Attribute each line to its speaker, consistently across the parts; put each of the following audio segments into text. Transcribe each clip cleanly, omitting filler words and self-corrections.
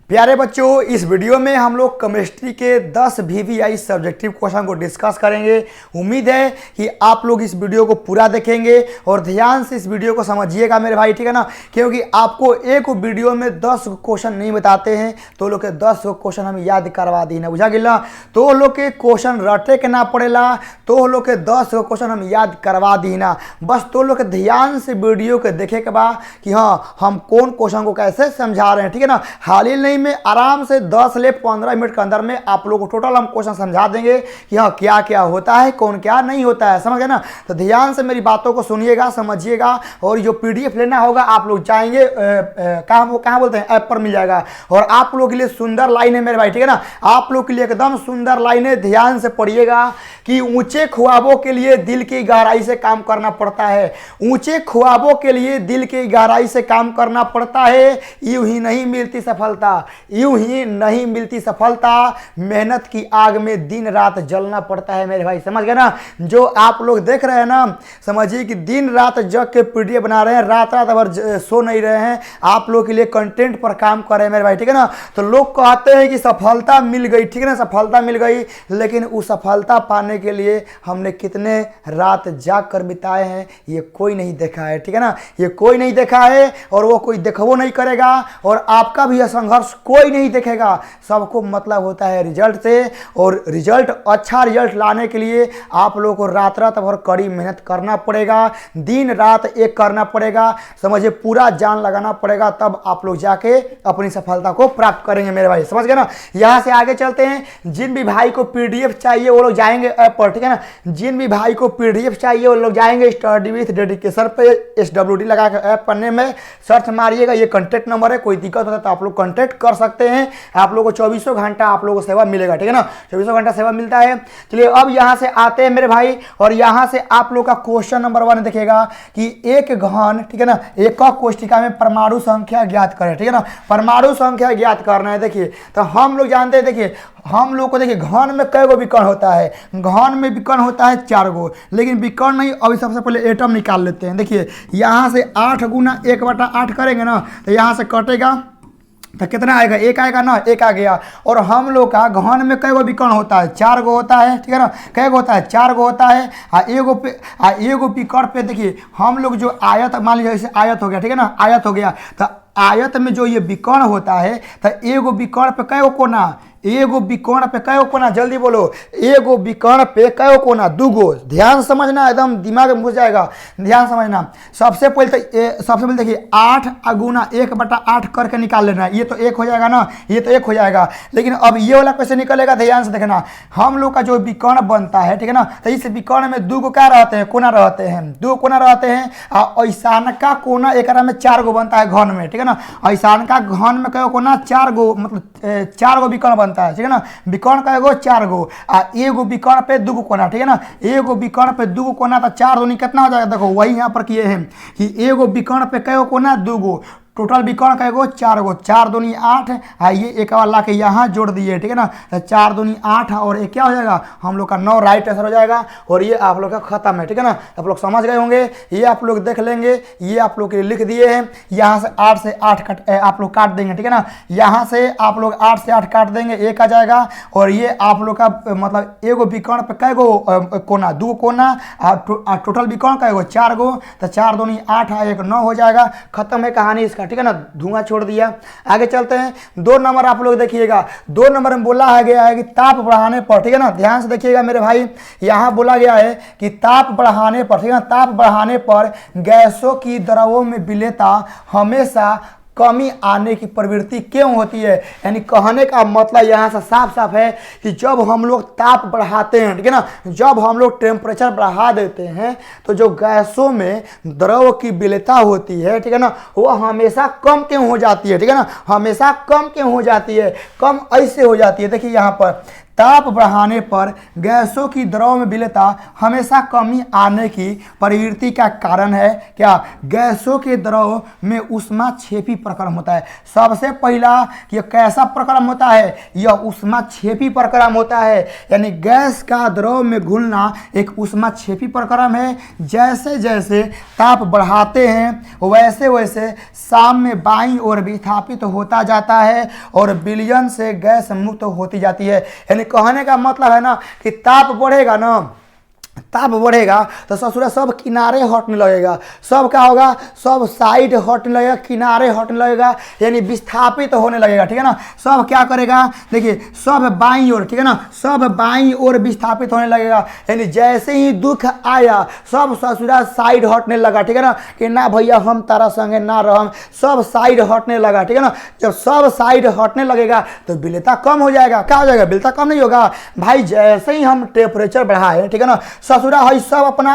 Speaker 1: प्यारे बच्चों, इस वीडियो में हम लोग केमिस्ट्री के 10 वीवीआई सब्जेक्टिव क्वेश्चन को डिस्कस करेंगे। उम्मीद है कि आप लोग इस वीडियो को पूरा देखेंगे और ध्यान से इस वीडियो को समझिएगा मेरे भाई, ठीक है ना। क्योंकि आपको एक वीडियो में 10 क्वेश्चन नहीं बताते हैं, तो लोग के 10 क्वेश्चन हम याद करवा दी ना, बुझा गिला। तो लोग के क्वेश्चन रटे के ना पड़ेला, तो लोग के 10 क्वेश्चन हम याद करवा दी ना। बस तो लोग के ध्यान से वीडियो के देखे के बाद कि हाँ हम कौन क्वेश्चन को कैसे समझा रहे हैं, ठीक है ना। हाल ही नहीं में आराम से 10 से 15 मिनट के अंदर में आप लोगों को टोटल हम क्वेश्चन समझा देंगे कि हाँ क्या क्या होता है, कौन क्या नहीं होता है, समझ गए ना। तो ध्यान से मेरी बातों को सुनिएगा, समझिएगा। और जो पीडीएफ लेना होगा आप लोग जाएंगे कहाँ बोलते हैं, ऐप पर मिल जाएगा। और आप लोगों के लिए सुंदर लाइन है मेरे भाई, ठीक है ना। आप लोग के लिए एकदम सुंदर लाइन है, ध्यान से पढ़िएगा कि ऊंचे ख्वाबों के लिए दिल की गहराई से काम करना पड़ता है। ऊंचे ख्वाबों के लिए दिल की गहराई से काम करना पड़ता है। यूं ही नहीं मिलती सफलता, यूं ही नहीं मिलती सफलता, मेहनत की आग में दिन रात जलना पड़ता है मेरे भाई, समझ गए ना। जो आप लोग देख रहे हैं ना, समझिए कि दिन रात जग के पीडीएफ बना रहे हैं, रात रात भर सो नहीं रहे हैं, आप लोग के लिए कंटेंट पर काम कर रहे हैं मेरे भाई, ठीक है ना। तो लोग कहते हैं कि सफलता मिल गई, ठीक है ना, सफलता मिल गई, लेकिन उस सफलता पाने के लिए हमने कितने रात जाग कर बिताए हैं ये कोई नहीं देखा है, ठीक है ना। ये कोई नहीं देखा है और वो कोई देखो नहीं करेगा, और आपका भी यह संघर्ष कोई नहीं देखेगा। सबको मतलब होता है रिजल्ट से, और रिजल्ट अच्छा रिजल्ट लाने के लिए आप लोगों को रात रात भर कड़ी मेहनत करना पड़ेगा, दिन रात एक करना पड़ेगा, समझिए पूरा जान लगाना पड़ेगा, तब आप लोग जाके अपनी सफलता को प्राप्त करेंगे मेरे भाई, समझ गए ना। यहाँ से आगे चलते हैं। जिन भी भाई को पीडीएफ चाहिए वो लोग जाएंगे ऐप पर, ठीक है ना। जिन भी भाई को पीडीएफ चाहिए वो लोग जाएंगे स्टडी विथ डेडिकेशन पे, SWD लगा के ऐप पढ़ने में सर्च मारिएगा, ये कॉन्टैक्ट नंबर है। कोई दिक्कत होता है तो आप लोग कॉन्टैक्ट कर सकते हैं। आप लोगों को 24 घंटा आप लोगों को सेवा मिलेगा, ठीक है ना, 24 घंटा सेवा मिलता है। चलिए अब यहाँ से आते हैं मेरे भाई, और यहाँ से आप लोग का क्वेश्चन नंबर 1 देखिएगा कि एक घन, ठीक है ना, एकक कोष्ठिका में परमाणु संख्या ज्ञात करें, ठीक है ना। परमाणु संख्या ज्ञात करना है। देखिए तो हम लोग जानते हैं, देखिए हम लोग को देखिए घन में कई गो विकर्ण होता है। घन में विकर्ण होता है 4 गो, लेकिन विकर्ण नहीं। अभी सबसे पहले एटम निकाल लेते हैं। देखिए यहाँ से 8 गुना 1/8 करेंगे ना, तो यहाँ से कटेगा तो कितना आएगा, 1 आएगा ना, 1 आ गया। और हम लोग का घन में कई गो विकर्ण होता है, 4 गो होता है, ठीक है ना। कई गो होता है, 4 गो होता है। एगो विकर्ण पे देखिए हम लोग जो आयत, मान लीजिए जैसे आयत हो गया, ठीक है ना, आयत हो गया, तो आयत में जो ये विकर्ण होता है, तो एगो विकर्ण पे कई गो कोना, एगो विकर्ण पे कई गो कोना, जल्दी बोलो, एगो विकर्ण पे कई गो कोना, 2 गो। ध्यान समझना, एकदम दिमाग में घुस जाएगा, ध्यान समझना। सबसे पहले देखिए 8 गुना 1/8 करके निकाल लेना है। ये तो 1 हो जाएगा ना, ये तो 1 हो जाएगा, लेकिन अब ये वाला कैसे निकलेगा, ध्यान से देखना। हम लोग का जो विकर्ण बनता है, ठीक है ना, तो इस विकर्ण में 2 गो क्या रहते हैं, कोना रहते हैं, 2 कोना रहते हैं। और ऐसा का कोना एक में 4 गो बनता है घन में, ठीक है ना। ऐसा का घन में कई कोना 4 गो, मतलब 4 गो विकर्ण बनता है, ठीक है ना। विकर्ण का एगो 4 गो, एगो विकर्ण पे 2 गो कोना, ठीक है ना। एगो विकर्ण पे 2 गो कोना, तो 4 दूनी कितना हो जाएगा, देखो वही यहाँ पर किए हैं कि एगो विकर्ण पे कई गो कोना, 2 गो, टोटल विकर्ण का एगो 4 गो, 4 दूनी 8, ये एक बार ला के यहाँ जोड़ दिए, ठीक है ना। तो 4 दूनी 8 और एक क्या हो जाएगा, हम लोग का 9 राइट आंसर हो जाएगा। और ये आप लोग का खत्म है, ठीक है ना। आप लोग समझ गए होंगे, ये आप लोग देख लेंगे, ये आप लोग के लिए लिख दिए हैं। यहाँ से 8 से 8 आप लोग काट देंगे, ठीक है ना। यहाँ से आप लोग 8 से 8 काट देंगे, 1 आ जाएगा। और ये आप लोग का मतलब एगो विकर्ण पे कई गो कोना, 2 कोना, टोटल विकर्ण का एगो 4 गो, तो 4 दूनी 8 1 9 हो जाएगा। खत्म है कहानी इसका, ठीक है ना, धुआं छोड़ दिया। आगे चलते हैं। 2 नंबर आप लोग देखिएगा, 2 नंबर में बोला है गया है कि ताप बढ़ाने पर, ठीक है ना, ध्यान से देखिएगा मेरे भाई। यहाँ बोला गया है कि ताप बढ़ाने पर, ठीक है ना, ताप बढ़ाने पर गैसों की द्रवों में विलेयता हमेशा कमी आने की प्रवृत्ति क्यों होती है। यानी कहने का मतलब यहाँ से साफ साफ है कि जब हम लोग ताप बढ़ाते हैं, ठीक है ना, जब हम लोग टेम्परेचर बढ़ा देते हैं, तो जो गैसों में द्रव की विलेयता होती है, ठीक है ना, वो हमेशा कम क्यों हो जाती है, ठीक है ना, हमेशा कम क्यों हो जाती है। कम ऐसे हो जाती है, देखिए यहाँ पर ताप बढ़ाने पर गैसों की द्रव में विलेयता हमेशा कमी आने की प्रवृत्ति का कारण है। क्या? गैसों के द्रव में ऊष्माक्षेपी प्रक्रम होता है। सबसे पहला ये कैसा प्रक्रम होता है? यह ऊष्माक्षेपी प्रक्रम होता है, यानी गैस का द्रव में घुलना एक ऊष्माक्षेपी प्रक्रम है। जैसे जैसे ताप बढ़ाते हैं वैसे वैसे साम्य बाईं ओर विस्थापित होता जाता है और विलयन से गैस मुक्त होती जाती है। यानी कहने का मतलब है ना कि ताप बढ़ेगा ना, ताप बढ़ेगा तो ससुरा सब किनारे हटने लगेगा, सब क्या होगा, सब साइड हटने लगेगा, किनारे हटने लगेगा, यानी विस्थापित होने लगेगा। ठीक है ना, सब क्या करेगा, देखिए सब बाईं ओर, ठीक है ना, सब बाईं ओर विस्थापित होने लगेगा। यानी जैसे ही दुख आया सब ससुरा साइड हटने लगा। ठीक है ना, कि ना भैया हम तारा संगे ना रहम, सब साइड हटने लगा। ठीक है ना, जब सब साइड हटने लगेगा तो विलेयता कम हो जाएगा। क्या हो जाएगा? विलेयता कम नहीं होगा भाई। जैसे ही हम टेम्परेचर बढ़ाए, ठीक है ना, ससुरा है सब अपना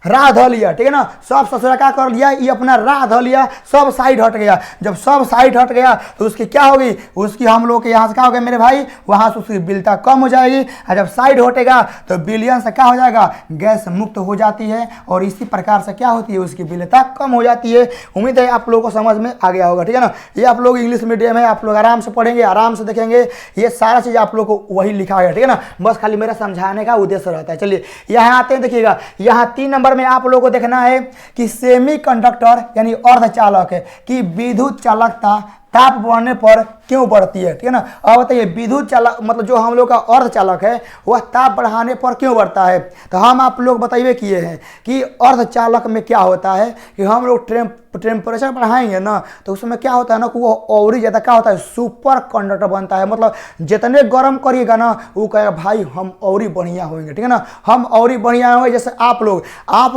Speaker 1: राह ध लिया। ठीक है ना, सब ससुरा क्या कर लिया, ये अपना राह ध लिया, सब साइड हट गया। जब सब साइड हट गया तो उसकी क्या होगी, उसकी हम लोग के यहाँ से क्या हो गया मेरे भाई, वहाँ से उसकी विलेयता कम हो जाएगी। और जब साइड हटेगा तो विलयन से क्या हो जाएगा, गैस मुक्त हो जाती है और इसी प्रकार से क्या होती है, उसकी विलेयता कम हो जाती है। उम्मीद है आप लोगों को समझ में आ गया होगा। ठीक है ना, ये आप लोग इंग्लिश मीडियम है, आप लोग आराम से पढ़ेंगे, आराम से देखेंगे, ये सारा चीज़ आप लोग को वही लिखा गया। ठीक है ना, बस खाली मेरा समझाने का उद्देश्य रहता है। चलिए यहाँ आते हैं, देखिएगा यहाँ 3 नंबर में आप लोगों को देखना है कि सेमीकंडक्टर यानी अर्धचालक है कि विद्युत चालकता ताप बढ़ने पर क्यों बढ़ती है। ठीक है ना, अब बताइए विद्युत चालक मतलब जो हम लोग का अर्धचालक है वह ताप बढ़ाने पर क्यों बढ़ता है। तो हम आप लोग बताइए किए हैं कि अर्धचालक में क्या होता है कि हम लोग टेम्परेचर बढ़ाएंगे ना तो उसमें क्या होता है ना कि वो और ही ज़्यादा क्या होता है, सुपर कंडक्टर बनता है। मतलब जितने गर्म करिएगा ना वो कहेगा भाई हम और ही बढ़िया होंगे। ठीक है ना, हम और ही बढ़िया होंगे। जैसे आप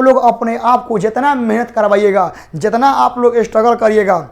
Speaker 1: लोग अपने आप को जितना मेहनत करवाइएगा, जितना आप लोग स्ट्रगल करिएगा,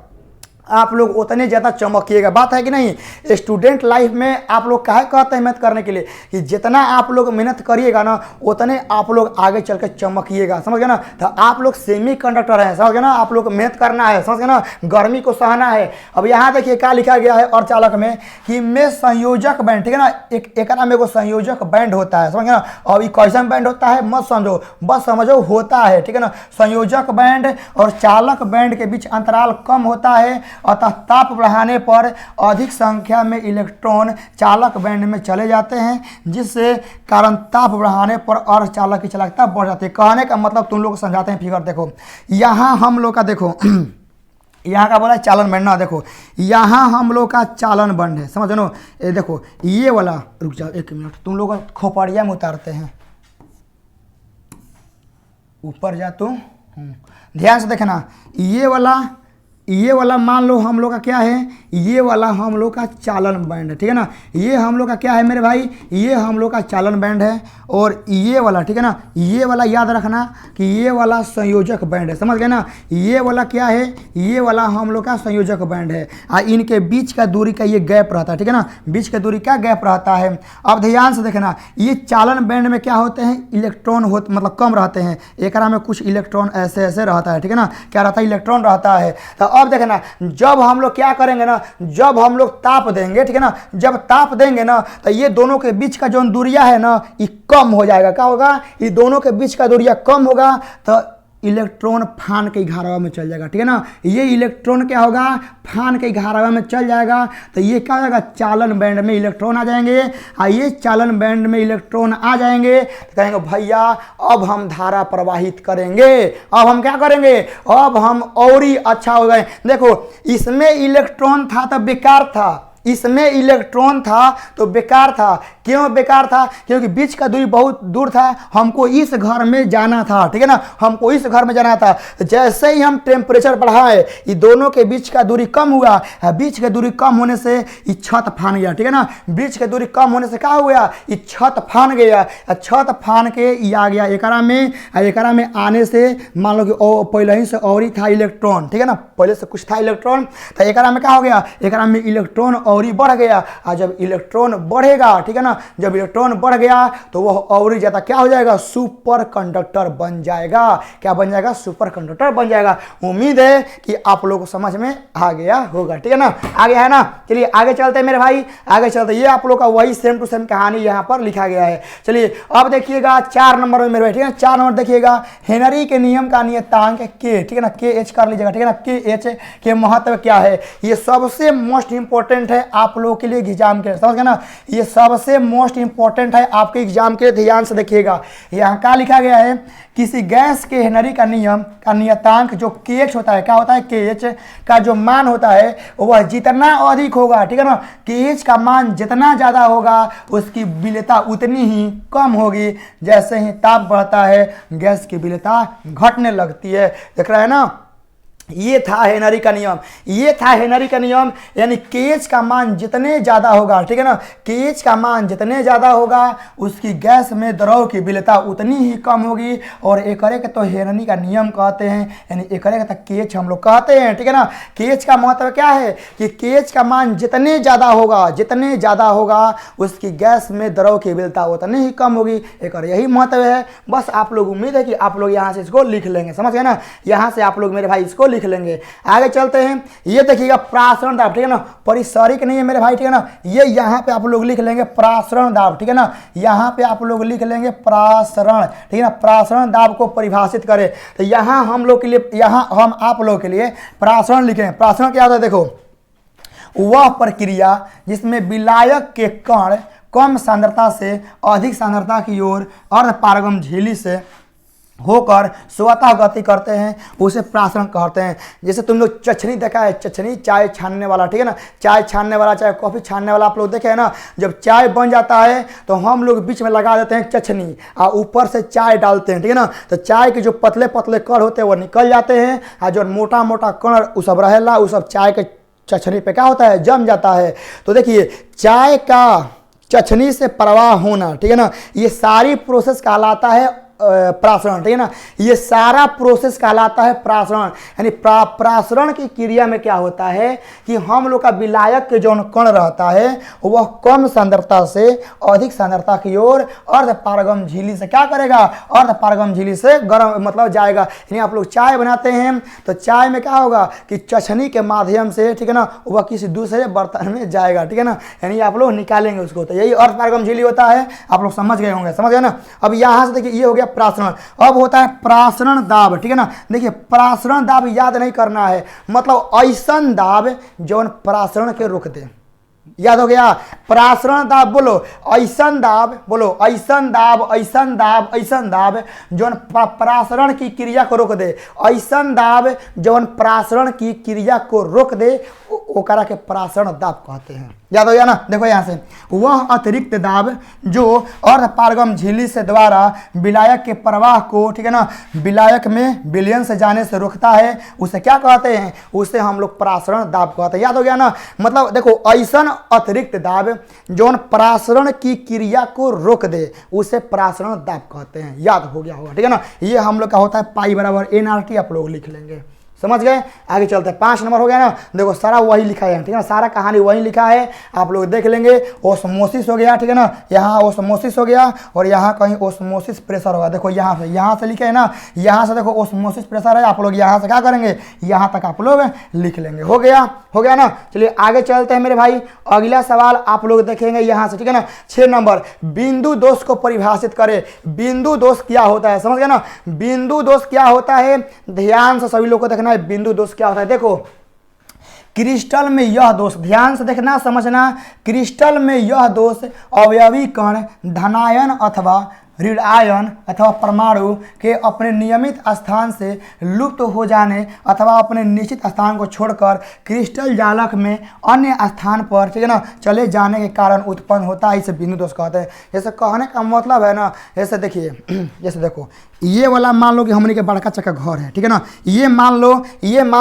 Speaker 1: आप लोग उतने ज़्यादा चमकिएगा। बात है कि नहीं। स्टूडेंट लाइफ में आप लोग काहे कहते हैं मेहनत करने के लिए कि जितना आप लोग मेहनत करिएगा ना उतने आप लोग आगे चल कर चमकिएगा। समझ गए ना, तो आप लोग सेमी कंडक्टर हैं। समझ गए ना, आप लोग मेहनत करना है, समझ गए ना, गर्मी को सहना है। अब यहाँ देखिए क्या लिखा गया है अर्धचालक में कि में संयोजक बैंड, ठीक है ना, एक में एगो संयोजक बैंड होता है। समझ गए ना, अब ये कैसन बैंड होता है मत समझो, बस समझो होता है। ठीक है ना, संयोजक बैंड और चालक बैंड के बीच अंतराल कम होता है, अतः ताप बढ़ाने पर अधिक संख्या में इलेक्ट्रॉन चालक बैंड में चले जाते हैं, जिससे कारण ताप बढ़ाने पर अर्धचालक की चालकता बढ़ जाती है। कहने का मतलब तुम लोग समझाते हैं। फिगर देखो यहाँ हम लोग का, देखो यहाँ का बोला चालन बैंड ना, देखो यहाँ हम लोग का चालन बैंड है। समझ लो, ये देखो ये वाला, रुक जाओ 1 मिनट, तुम लोग खोपड़िया में उतारते हैं, ऊपर जा तुम, ध्यान से देखना। ये वाला मान लो हम लोग का क्या है, ये वाला हम लोग का चालन बैंड है। ठीक है ना, ये हम लोग का क्या है मेरे भाई, ये हम लोग का चालन बैंड है। और ये वाला, ठीक है ना, ये वाला याद रखना कि ये वाला संयोजक बैंड है। समझ गए ना, ये वाला क्या है, ये वाला हम लोग का संयोजक बैंड है। इनके बीच का दूरी का ये गैप रहता है। ठीक है ना, बीच का दूरी का गैप रहता है। अब ध्यान से देखना, ये चालन बैंड में क्या होते हैं, इलेक्ट्रॉन होते मतलब कम रहते हैं। एक में कुछ इलेक्ट्रॉन ऐसे ऐसे रहता है। ठीक है ना, क्या रहता है, इलेक्ट्रॉन रहता है। तो अब देखना, जब हम लोग क्या करेंगे ना, जब हम लोग ताप देंगे, ठीक है ना, जब ताप देंगे ना तो ये दोनों के बीच का जो दूरिया है ना ये कम हो जाएगा। क्या होगा, ये दोनों के बीच का दूरिया कम होगा तो इलेक्ट्रॉन फान के 11वां में चल जाएगा। ठीक है ना, ये इलेक्ट्रॉन क्या होगा, फान के 11वां में चल जाएगा। तो ये क्या हो जाएगा, चालन बैंड में इलेक्ट्रॉन आ जाएंगे। ये चालन बैंड में इलेक्ट्रॉन आ जाएंगे तो कहेंगे भैया अब हम धारा प्रवाहित करेंगे, अब हम क्या करेंगे, अब हम और ही अच्छा हो गए। देखो इसमें इलेक्ट्रॉन था तो बेकार था, इसमें इलेक्ट्रॉन था तो बेकार था। क्यों बेकार था, क्योंकि बीच का दूरी बहुत दूर था, हमको इस घर में जाना था। ठीक है ना, हमको इस घर में जाना था। जैसे ही हम टेम्परेचर बढ़ाए ये दोनों के बीच का दूरी कम हुआ, बीच के दूरी कम होने से ये छत फान गया। ठीक है ना, बीच के दूरी कम होने से क्या हो गया, ये छत फान गया। छत फान के ये आ गया एकरा में आने से मान लो कि पहले ही से और ही था इलेक्ट्रॉन। ठीक है ना, पहले से कुछ था इलेक्ट्रॉन, तो एकरा में क्या हो गया, एकरा में इलेक्ट्रॉन और ही बढ़ गया, और जब इलेक्ट्रॉन बढ़ेगा, ठीक है ना, जब इलेक्ट्रॉन बढ़ गया तो वह और ही ज़्यादा क्या हो जाएगा, सुपर कंडक्टर बन जाएगा। क्या बन जाएगा, सुपर कंडक्टर बन जाएगा। उम्मीद है कि आप लोगों को समझ में आ गया होगा, ठीक है ना, आ गया है ना। चलिए आगे चलते हैं मेरे भाई, आगे चलते। ये आप लोग का वही सेम टू सेम कहानी यहाँ पर लिखा गया है। चलिए अब देखिएगा 4 नंबर में मेरे भाई, ठीक है, 4 नंबर देखिएगा, हेनरी के नियम का नियतांक के, ठीक है ना, के एच कर लीजिएगा, ठीक है ना, के एच के महत्व क्या है। ये सबसे मोस्ट इंपॉर्टेंट है आप लोगों के लिए एग्जाम के लिए, समझ गए ना, ये सबसे मोस्ट इंपॉर्टेंट है आपके एग्जाम के लिए, ध्यान से देखिएगा। यहाँ क्या लिखा गया है, किसी गैस के हेनरी का नियम का नियतांक जो के एच होता है, क्या होता है, के एच का जो मान होता है वह जितना अधिक होगा, ठीक है ना, के एच का मान जितना ज़्यादा होगा उसकी विलेयता उतनी ही कम होगी। जैसे ही ताप बढ़ता है गैस की विलेयता घटने लगती है। देख रहे हैं ना, ये था हेनरी का नियम, ये था हेनरी का नियम। यानी केएच का मान जितने ज़्यादा होगा, ठीक है ना, केएच का मान जितने ज़्यादा होगा उसकी गैस में द्रव की विलेयता उतनी ही कम होगी। और एकरे के तो हेनरी का नियम कहते हैं, यानी एकरे के तक केएच हम लोग कहते हैं, ठीक है ना। केएच का महत्व क्या है कि केएच का मान जितने ज़्यादा होगा, जितने ज़्यादा होगा उसकी गैस में द्रव की विलेयता उतनी ही कम होगी। एक यही महत्व है। बस आप लोग, उम्मीद है कि आप लोग यहाँ से इसको लिख लेंगे, समझ गए ना, यहाँ से आप लोग मेरे भाई इसको लिख लेंगे। आगे चलते हैं, ये देखिएगा प्रासरण दाब, ठीक है ना, परिसरिक नहीं है मेरे भाई, ठीक है ना, ये यहाँ पे आप लोग लिख लेंगे प्रासरण दाब, ठीक है ना, यहाँ पे आप लोग लिख लेंगे प्रासरण, ठीक है ना, प्रासरण दाब को परिभाषित करें तो यहाँ हम लोग के लिए, यहाँ हम आप लोग के लिए प्रासरण लिखें। प्रासरण क्या होता है, देखो, वह प्रक्रिया जिसमें विलायक के कण कम सांद्रता से अधिक सांद्रता की ओर अर्धपारगम झिल्ली से होकर स्वतः गति करते हैं, उसे प्रासरण कहते हैं। जैसे तुम लोग चछनी देखा है, चछनी चाय छानने वाला, ठीक है ना, चाय छानने वाला, चाहे कॉफ़ी छानने वाला आप लोग देखे हैं ना। जब चाय बन जाता है तो हम लोग बीच में लगा देते हैं चछनी और ऊपर से चाय डालते हैं, ठीक है ना, तो चाय के जो पतले पतले कण होते हैं वो निकल जाते हैं और जो मोटा मोटा कण वो सब रहेला वो सब चाय के चछनी पे क्या होता है, जम जाता है। तो देखिए, चाय का चछनी से प्रवाह होना, ठीक है ना, ये सारी प्रोसेस कहलाता है प्रासरण, ठीक है ना, ये सारा प्रोसेस कहलाता है प्रासरण। यानी प्रासरण की क्रिया में क्या होता है कि हम लोग का विलायक के जो कण रहता है वह कम सांद्रता से अधिक सांद्रता की ओर अर्धपारगम झिल्ली से क्या करेगा, अर्धपारगम झिल्ली से गर्म मतलब जाएगा। यानी आप लोग चाय बनाते हैं तो चाय में क्या होगा कि चछनी के माध्यम से, ठीक है ना, वह किसी दूसरे बर्तन में जाएगा, ठीक है ना, यानी आप लोग निकालेंगे उसको, तो यही अर्धपारगम झिल्ली होता है। आप लोग समझ गए होंगे, समझ गए ना। अब यहाँ से देखिए, ये हो गया प्रासरण। अब होता है प्रासरण दाब, ठीक है ना। देखिए, प्रासरण दाब याद नहीं करना है, मतलब ऐसन दाब जो प्रासरण के रोक दे। याद हो गया, प्रासरण दाब बोलो, ऐसन दाब बोलो, ऐसन दाब, ऐसन दाब, ऐसन दाब जौन प्रासरण की क्रिया को रोक दे, ऐसन दाब जौन प्रासरण की क्रिया को रोक दे, ओकरा के प्रासरण दाब कहते हैं। याद हो गया ना। देखो यहाँ से, वह अतिरिक्त दाब जो अर्धपारगम झिल्ली से द्वारा विलायक के प्रवाह को, ठीक है ना, विलायक में विलयन से जाने से रोकता है, उसे क्या कहते हैं, उसे हम लोग प्रासरण दाब कहते हैं। याद हो गया ना। मतलब देखो, ऐसा अतिरिक्त दाब जो प्रासरण की क्रिया को रोक दे उसे प्रासरण दाब कहते हैं। याद हो गया होगा, ठीक है ना। ये हम लोग का होता है पाई बराबर NRT, आप लोग लिख लेंगे, समझ गए। आगे चलते हैं, 5 नंबर हो गया ना। देखो, सारा वही लिखा है, ठीक है ना, सारा कहानी वही लिखा है, आप लोग देख लेंगे। ओस्मोसिस हो गया, ठीक है ना, यहाँ ओस्मोसिस हो गया और यहाँ कहीं ओस्मोसिस प्रेशर होगा। देखो यहाँ से लिखे है ना, यहाँ से देखो ओस्मोसिस प्रेशर है, आप लोग यहाँ से क्या करेंगे, यहाँ तक आप लोग लिख लेंगे। हो गया ना। चलिए आगे चलते हैं मेरे भाई। अगला सवाल आप लोग देखेंगे यहाँ से, ठीक है ना, 6 नंबर, बिंदु दोष को परिभाषित करें। बिंदु दोष क्या होता है, समझ गए ना। बिंदु दोष क्या होता है, ध्यान से सभी लोग को देखना, बिंदु दोष क्या होता है। देखो, क्रिस्टल में यह दोष, ध्यान से देखना समझना, क्रिस्टल में यह दोष अवयवी कण धनायन अथवा ऋणायन अथवा परमाणु के अपने नियमित स्थान से लुप्त हो जाने अथवा अपने निश्चित स्थान को छोड़कर क्रिस्टल जालक में अन्य स्थान पर, ठीक है ना, चले जाने के कारण उत्पन्न होता है, इसे बिंदु दोष कहते हैं। जैसे कहने का मतलब है ना, जैसे देखिए, जैसे देखो, ये वाला मान लो कि हमने के बड़का चक्का घर है, ठीक है ना, ये मान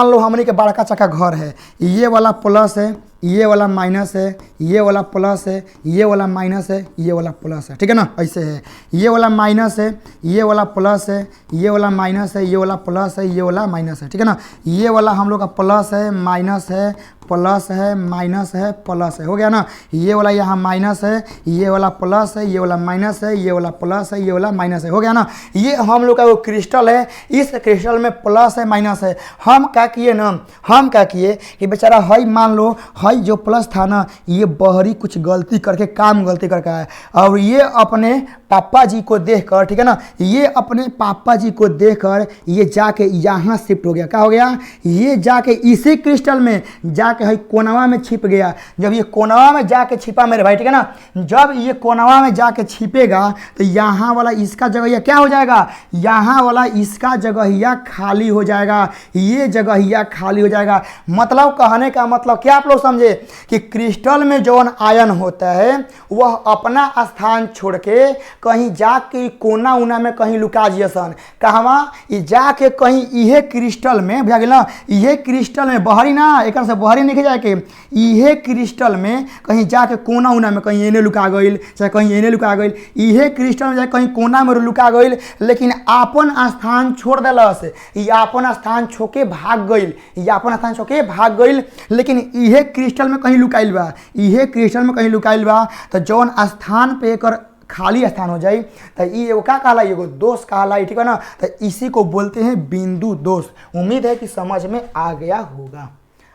Speaker 1: लो हमने के बड़का चक्का घर है, ये वाला प्लस है, ये वाला माइनस है, ये वाला प्लस है, ये वाला माइनस है, ये वाला प्लस है, ठीक है ना, ऐसे है। ये वाला माइनस है, ये वाला प्लस है, ये वाला माइनस है, ये वाला प्लस है, ये वाला माइनस है, ठीक है ना। ये वाला हम लोग का प्लस है, माइनस है, प्लस है, माइनस है, प्लस है, हो गया ना। ये वाला यहाँ माइनस है, ये वाला प्लस है, ये वाला माइनस है, ये वाला प्लस है, ये वाला माइनस है, हो गया ना। ये हम लोग का वो क्रिस्टल है, इस क्रिस्टल में प्लस है माइनस है। हम क्या किए ना, हम क्या किए कि बेचारा हई मान लो हई जो प्लस था ना, ये बहरी कुछ गलती करके गलती करके आया, और ये अपने पापा जी को देखकर, ठीक है ना, ये अपने पापा जी को देखकर ये जाके यहाँ शिफ्ट हो गया। क्या हो गया, ये जाके इसी क्रिस्टल में जाके हई कोनवा में छिप गया। जब ये कोनवा में जाके छिपा मेरे भाई, ठीक है ना, जब ये कोनवा में जाके छिपेगा तो यहाँ वाला इसका जगह क्या हो जाएगा, यहाँ वाला इसका जगहिया खाली हो जाएगा, ये जगहिया खाली हो जाएगा। मतलब कहने का मतलब क्या आप लोग समझे कि क्रिस्टल में जौन आयन होता है वह अपना स्थान छोड़ के कहीं जाके कोना उना में कहीं लुका जियसन। कहवा जाके कहीं इहे क्रिस्टल में भैया ना, इहे क्रिस्टल में बहरी ना, एक से बहरी नहीं जाके इहे क्रिस्टल में कहीं जाके कोना उना में कहीं एने लुका गई, चाहे कहीं एने लुका गई, इहे क्रिस्टल में जाके कहीं कोना में लुका गई, लेकिन आपन स्थान छोड़ दिलस, ये आपन स्थान छोके भाग गई, ये आपन स्थान छोके भाग गई, लेकिन इहे क्रिस्टल में कहीं लुकाइल बा, इहे क्रिस्टल में कहीं लुकाइल बा। तो जौन स्थान पे एकर खाली स्थान हो जाए तो ये एगो क्या कहला, एगो दोष कहला, ठीक है ना। तो इसी को बोलते हैं बिंदु दोष। उम्मीद है कि समझ में आ गया होगा।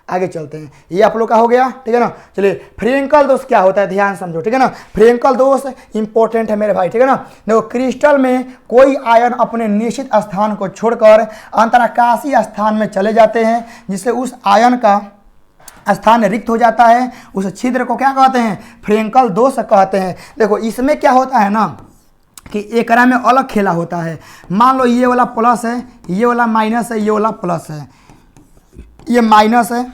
Speaker 1: आगे चलते हैं, ये आप लोग का हो गया, ठीक है ना। चलिए फ्रेंकल दोष क्या होता है, ध्यान समझो, ठीक है ना। फ्रेंकल दोष इंपॉर्टेंट है मेरे भाई, ठीक है ना। देखो क्रिस्टल में कोई आयन अपने निश्चित स्थान को छोड़कर अंतराकाशीय स्थान में चले जाते हैं, जिससे उस आयन का स्थान रिक्त हो जाता है। उस छिद्र को क्या कहते हैं, फ्रेंकल दोष कहते हैं। देखो इसमें क्या होता है ना कि एकरा में अलग खेला होता है। मान लो ये वाला प्लस है, ये वाला माइनस है, ये वाला प्लस है, ये माइनस है,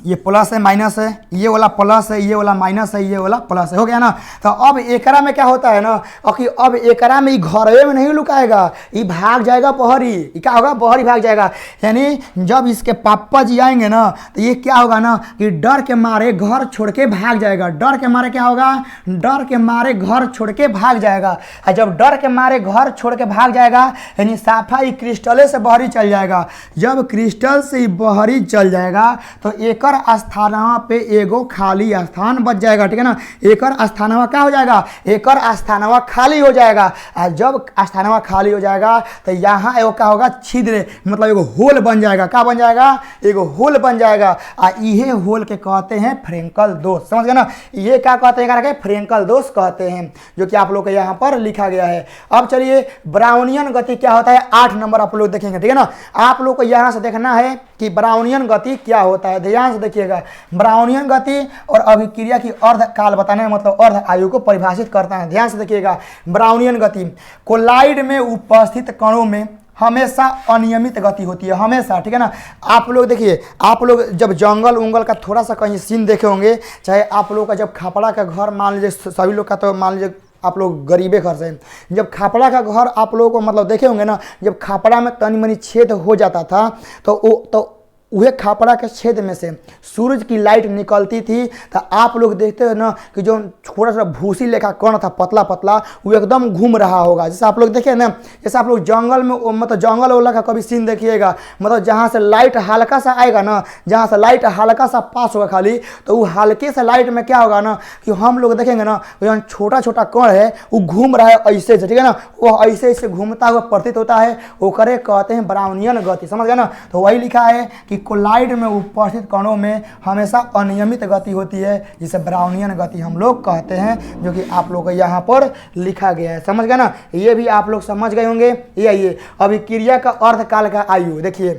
Speaker 1: ये प्लस है, माइनस है, ये वाला प्लस है, ये वाला माइनस है, ये वाला प्लस है, हो गया ना। तो अब एकरा में क्या होता है ना कि अब एकरा में घरवे में नहीं लुकाएगा, ये भाग जाएगा बहरी, ये क्या होगा, बहरी भाग जाएगा। यानी जब इसके पापा जी आएंगे ना तो ये क्या होगा ना कि डर के मारे घर छोड़ के भाग जाएगा। डर के मारे क्या होगा, डर के मारे घर छोड़ के भाग जाएगा। और जब डर के मारे घर छोड़ के भाग जाएगा यानी साफा ही क्रिस्टले से बहरी चल जाएगा। जब क्रिस्टल से बहरी चल जाएगा तो एक स्थानवा पे एगो खाली स्थान बच जाएगा, ठीक है ना। एकर स्थानवा क्या हो जाएगा, एकर स्थानवा खाली हो जाएगा। और जब स्थानवा खाली हो जाएगा तो यहाँ एगो क्या होगा, छिद्र, मतलब एगो होल बन जाएगा। क्या बन जाएगा, एगो होल बन जाएगा। और इहे होल के कहते हैं फ्रेंकल दोष, समझ गए ना। ये क्या कहते हैं, फ्रेंकल दोष कहते हैं, जो कि आप लोग के यहाँ पर लिखा गया है। अब चलिए ब्राउनियन गति क्या होता है, 8 नंबर आप लोग देखेंगे, ठीक है ना। आप लोग को यहाँ से देखना है कि ब्राउनियन गति क्या होता है, ध्यान से देखिएगा। ब्राउनियन गति और अभिक्रिया की अर्ध काल बताने मतलब अर्ध आयु को परिभाषित करता है। ध्यान से देखिएगा, ब्राउनियन गति कोलाइड में उपस्थित कणों में हमेशा अनियमित गति होती है, हमेशा, ठीक है ना। आप लोग देखिए, आप लोग जब जंगल उंगल का थोड़ा सा कहीं सीन देखे होंगे, चाहे आप लोग का जब खापड़ा का घर, मान लीजिए सभी लोग का, तो मान लीजिए आप लोग गरीबे घर से, जब खापड़ा का घर आप लोगों को मतलब देखे होंगे ना, जब खापड़ा में तनी मनी छेद हो जाता था तो वह खापड़ा के छेद में से सूरज की लाइट निकलती थी। तो आप लोग देखते हो ना कि जो थोड़ा सा भूसी लेखा कण था, पतला पतला, वो एकदम घूम रहा होगा। जैसे आप लोग देखे ना, जैसे आप लोग जंगल में मतलब जंगल वाला का कभी सीन देखिएगा, मतलब जहाँ से लाइट हल्का सा आएगा ना, जहाँ से लाइट हल्का सा पास होगा खाली, तो वो हल्के से लाइट में क्या होगा ना कि हम लोग देखेंगे ना, जहाँ छोटा छोटा कण है वो घूम रहा है ऐसे से, ठीक है ना, वो ऐसे ऐसे घूमता हुआ प्रतीत होता है, वो करे कहते हैं ब्राउनियन गति, समझ गए ना। तो वही लिखा है कि कोलाइड में उपस्थित कणों में हमेशा अनियमित गति होती है, जिसे ब्राउनियन गति हम लोग कहते हैं, जो कि आप लोग को यहाँ पर लिखा गया है, समझ गए ना। ये भी आप लोग समझ गए होंगे। ये अभिक्रिया का अर्धकाल का आयु देखिए,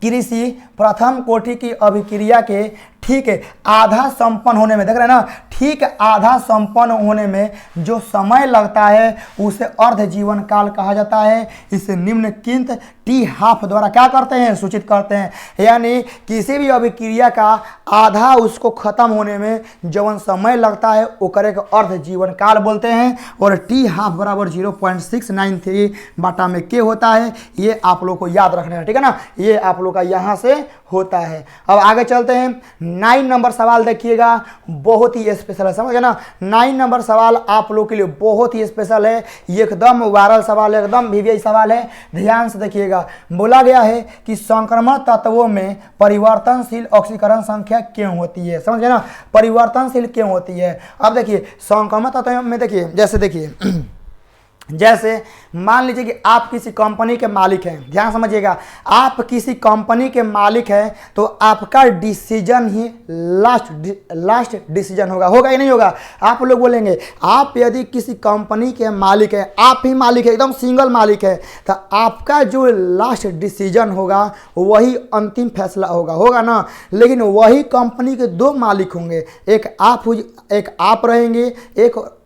Speaker 1: कृषि प्रथम कोटि की अभिक्रिया के ठीक है आधा संपन्न होने में, देख रहे हैं ना, ठीक आधा संपन्न होने में जो समय लगता है उसे अर्ध जीवन काल कहा जाता है। इसे निम्नलिखित टी हाफ द्वारा क्या करते हैं, सूचित करते हैं। यानी किसी भी अभिक्रिया का आधा उसको खत्म होने में जवन समय लगता है वो करे को अर्ध जीवन काल बोलते हैं। और टी हाफ बराबर 0.693 बाटा में के होता है। ये आप लोग को याद रखना है, ठीक है ना, ये आप लोग का यहाँ से होता है। अब आगे चलते हैं, 9 नंबर सवाल देखिएगा, बहुत ही स्पेशल है, समझ गए ना। 9 नंबर सवाल आप लोग के लिए बहुत ही स्पेशल है, एकदम वायरल सवाल है, एकदम वीवीआई सवाल है, ध्यान से देखिएगा। बोला गया है कि संक्रमण तत्वों में परिवर्तनशील ऑक्सीकरण संख्या क्यों होती है, समझ गए ना, परिवर्तनशील क्यों होती है। अब देखिए संक्रमण तत्वों में देखिए, जैसे देखिए जैसे मान लीजिए कि आप किसी कंपनी के मालिक हैं, ध्यान समझिएगा, आप किसी कंपनी के मालिक हैं तो आपका डिसीजन ही लास्ट डिसीजन होगा या नहीं होगा। आप लोग बोलेंगे आप यदि किसी कंपनी के मालिक हैं, आप ही मालिक है, एकदम सिंगल मालिक है, तो आपका जो लास्ट डिसीजन होगा वही अंतिम फैसला होगा ना। लेकिन वही कंपनी के 2 मालिक होंगे, एक आप रहेंगे,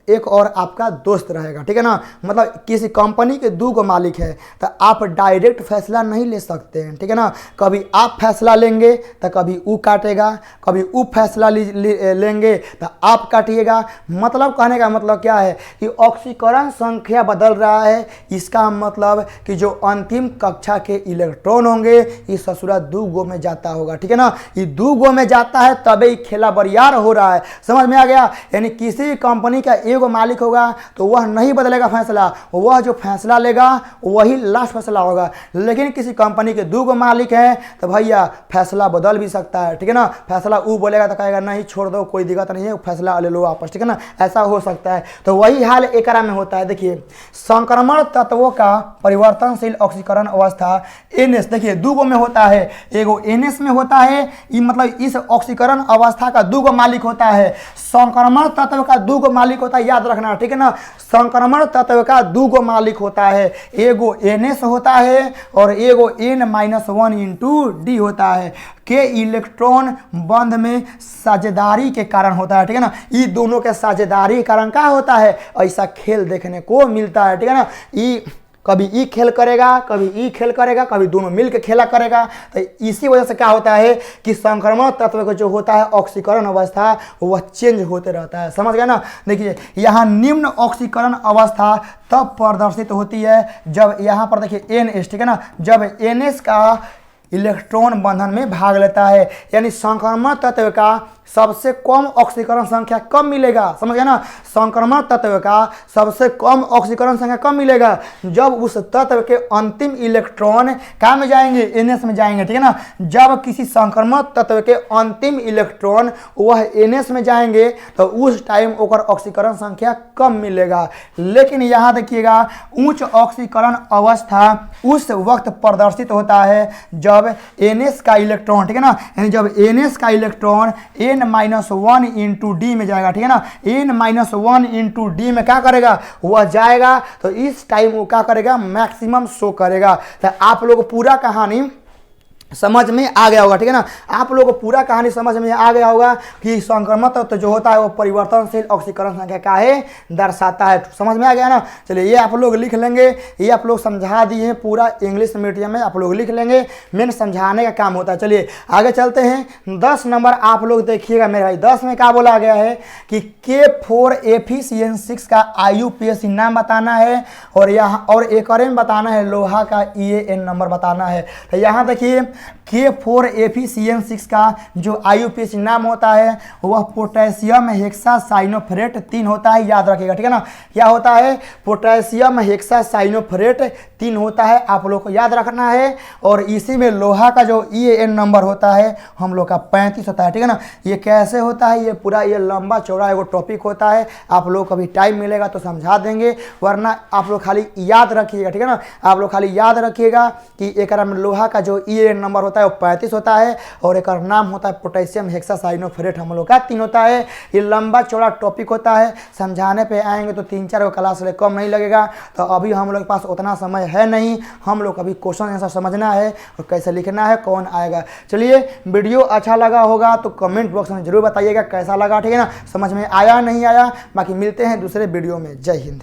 Speaker 1: एक और आपका दोस्त रहेगा, ठीक है ना। मतलब किसी कंपनी के 2 गो मालिक है तो आप डायरेक्ट फैसला नहीं ले सकते हैं, ठीक है ना। कभी आप फैसला लेंगे तो कभी वो काटेगा, कभी वो फैसला लेंगे तो आप काटिएगा। मतलब कहने का मतलब क्या है कि ऑक्सीकरण संख्या बदल रहा है, इसका मतलब कि जो अंतिम कक्षा के इलेक्ट्रॉन होंगे ये ससुरा 2 गो में जाता होगा, ठीक है ना। ये 2 गो में जाता है तभी खेला बरियार हो रहा है, समझ में आ गया। यानी किसी कंपनी का को मालिक होगा तो वह नहीं बदलेगा फैसला, वह जो फैसला लेगा वही लास्ट फैसला होगा। लेकिन किसी कंपनी के 2 गो मालिक हैं तो भैया फैसला बदल भी सकता है, ठीक है ना। फैसला वो बोलेगा तो कहेगा नहीं छोड़ दो, कोई दिक्कत नहीं है, फैसला ले लो वापस, ठीक है ना, ऐसा हो सकता है। तो वही हाल एकरा में होता है। देखिए संक्रमण तत्वों का परिवर्तनशील ऑक्सीकरण अवस्था NS, देखिए 2 गो में होता है, एगो NS में होता है, ये मतलब इस ऑक्सीकरण अवस्था का 2 गो मालिक होता है। संक्रमण तत्व का 2 गो मालिक होता है, याद रखना, ठीक है ना। संक्रमण तत्व का 2 गो मालिक होता है, एगो NS होता है और एगो N-1 होता है के इलेक्ट्रॉन बंध में साझेदारी के कारण होता है, ठीक है ना। ये दोनों के साझेदारी के कारण क्या होता है, ऐसा खेल देखने को मिलता है, ठीक है ना। ये कभी ई खेल करेगा, कभी ई खेल करेगा, कभी दोनों मिलकर खेला करेगा। तो इसी वजह से क्या होता है कि संक्रमण तत्व का जो होता है ऑक्सीकरण अवस्था वह चेंज होते रहता है, समझ गए ना। देखिए यहाँ निम्न ऑक्सीकरण अवस्था तब प्रदर्शित होती है जब यहाँ पर देखिए NS, ठीक है ना, जब NS का इलेक्ट्रॉन बंधन में भाग लेता है। यानी संक्रमण तत्व का सबसे कम ऑक्सीकरण संख्या कब मिलेगा, समझ गए ना। संक्रमण तत्व का सबसे कम ऑक्सीकरण संख्या कब मिलेगा, जब उस तत्व के अंतिम इलेक्ट्रॉन क्या में जाएंगे, NS में जाएंगे, ठीक है ना। जब किसी संक्रमण तत्व के अंतिम इलेक्ट्रॉन वह NS में जाएंगे तो उस टाइम ओकर ऑक्सीकरण संख्या कम मिलेगा। लेकिन यहाँ देखिएगा उच्च ऑक्सीकरण अवस्था उस वक्त प्रदर्शित होता है जब NS का इलेक्ट्रॉन, ठीक है ना, यानी जब NS का इलेक्ट्रॉन N-1 में जाएगा, ठीक है ना। N-1 में क्या करेगा, वह जाएगा तो इस टाइम वो क्या करेगा, मैक्सिमम शो करेगा। तो आप लोग पूरा कहानी समझ में आ गया होगा, ठीक है ना। आप लोगों को पूरा कहानी समझ में आ गया होगा कि संक्रमण तत्व जो होता है वो परिवर्तनशील ऑक्सीकरण संख्या का है दर्शाता है, समझ में आ गया ना। चलिए ये आप लोग लिख लेंगे, ये आप लोग समझा दिए हैं, पूरा इंग्लिश मीडियम में आप लोग लिख लेंगे, मेन समझाने का काम होता है। चलिए आगे चलते हैं। 10 नंबर आप लोग देखिएगा मेरे भाई, 10 में क्या बोला गया है कि K4 Fe6 का IUPAC नाम बताना है और यहाँ और एक और में बताना है लोहा का EAN नंबर बताना है। तो यहाँ देखिए K4 Fe6 का जो IUPAC नाम होता है वह पोटेशियम हेक्सासाइनोफेरेट 3 होता है, याद रखिएगा, ठीक है ना। क्या होता है, पोटेशियम हेक्सासाइनोफेरेट 3 होता है, आप लोग को याद रखना है। और इसी में लोहा का जो EAN नंबर होता है हम लोग का 35 होता है, ठीक है ना। ये कैसे होता है, ये पूरा ये लंबा चौड़ा एगो टॉपिक होता है, आप लोग कभी टाइम मिलेगा तो समझा देंगे, वरना आप लोग खाली याद रखिएगा, ठीक है ना। आप लोग खाली याद रखिएगा कि एक में लोहा का जो EAN नंबर होता है वो 35 होता है और एक नाम होता है पोटेशियम हेक्सासाइनोफेरेट हम लोग का 3 होता है। ये लंबा चौड़ा टॉपिक होता है, समझाने पे आएंगे तो 3-4 को क्लास ले कम नहीं लगेगा। तो अभी हम लोग के पास उतना समय है नहीं, हम लोग अभी क्वेश्चन आंसर समझना है और कैसे लिखना है, कौन आएगा। चलिए वीडियो अच्छा लगा होगा तो कमेंट बॉक्स में जरूर बताइएगा कैसा लगा, ठीक है ना, समझ में आया नहीं आया। बाकी मिलते हैं दूसरे वीडियो में। जय हिंद।